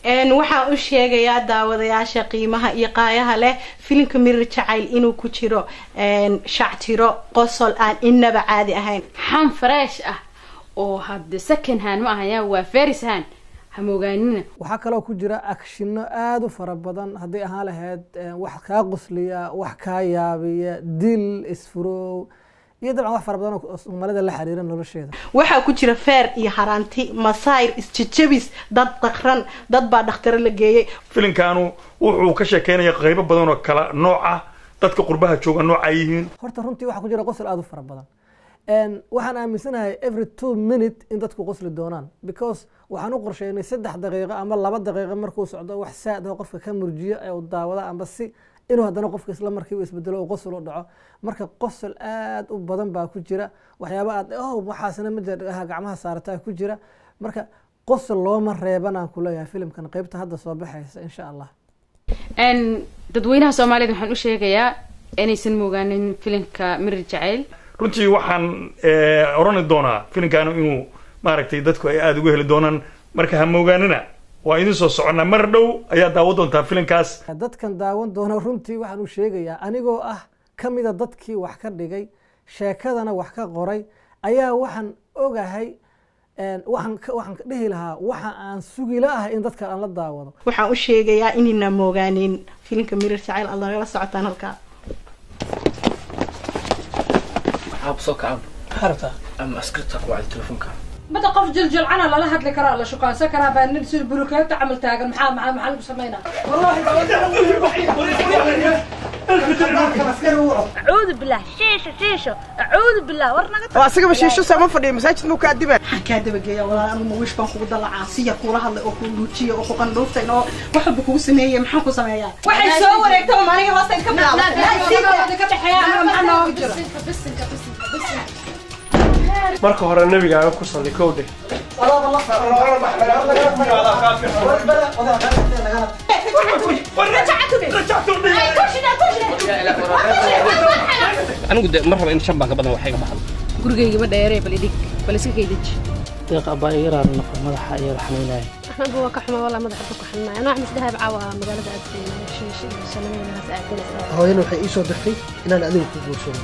waxaan u sheegayaa daawadayaasha qiimaha iyo qaayaha leh filimka Mirir Jacayl inuu ku jiro shactiro qosol aan inaba caadi ahayn xan fresh ah oo hadda second hand ma ahayaa waa first hand hamogaanina waxa kale oo ku jira action aad u fara badan hadii ahaan lahayd wax ka qosliya wax ka yaabiya dil isfuro iyo dabcan wax fara badan oo Soomaalida la xiriira nolosheeda waxa ku jira feer iyo haraanti masayr isjijabis dad taqran dad baa dhakhtar la geeyay filimkaanu wuxuu ka sheekeynaya qaybo badan oo kala nooc ah dadka qurbaha jooga nooc ay yihiin horta runtii waxa ku jira qosol aad u fara badan waxaan aaminsanahay every 2 minutes in dadku qosli doonaan because waxaan u qorsheynay 3 daqiiqo ama 2 daqiiqo markuu socdo wax saad ah qofka ka murjiyo ay u daawada amba si inuu hadana qofka isla markii uu isbedelo oo qosol u dhaco marka qosol aad u badan baa ku jira waxyaabo aad waxaasna ma jira gacmaha saartaa ku jira marka qosol looma reebanaan ku leeyahay filimkan qaybta hadda soo baxaysa insha Allah dadweynaha Soomaaliyeed waxaan u sheegayaa inaysan moogaanin filimka Mirir Jacayl runtii waxaan oran doonaa filimkan inuu maaragtay dadku ay aad ugu heli doonaan marka ha moogaanina waa idin soo socona mar dhow ayaa daawan doontaa filimkaas dadkan daawan doona runtii waxaan u sheegayaa anigoo ah kamida dadkii wax ka dhigay sheekadana wax ka qoray ayaa waxaan ogahay waxaan dhihi lahaa waxa aan sugi lahaa in dadka aan la daawado waxaan u sheegayaa inina moogaanin filimka Mirir Jacayl Allah la socotaan halka أبصق عم حرتها أما أسكتك وعلى التلفون كان متى قف جلجل عنا لا هاد لك راه شو كان سكرها بان نسير بروكات عمل تاجر محل سمينا والله أعوذ بالله شيشة أعوذ بالله ورنا واسق بشيشة سما فدي مساجد مو كادبة كادبة جاية والله أنا ما ويش كان خود الله عاصية كورها اللي أكو لوتشية أكو قندوفة إنه واحد بكو سمية محكو سمية واحد يصور يكتب ما نيجي واسطة يكمل لا كده حياة معنا وجرا بس marka hore nabiga ku salli koode anigu marraba in shan baan ka badan waxay ka baxdo gurigayga ma dheeree bal idig bal iska kaydij deeq abaa yaraan nafar madaxa iyo xanuunay أنا هو كحمة والله ما ضحك كحمة أنا أحمس دهب عوا مقالة أدري شيء سنين الناس أدري hooyana waxay ii soo dirtay inaan adiga ku guursado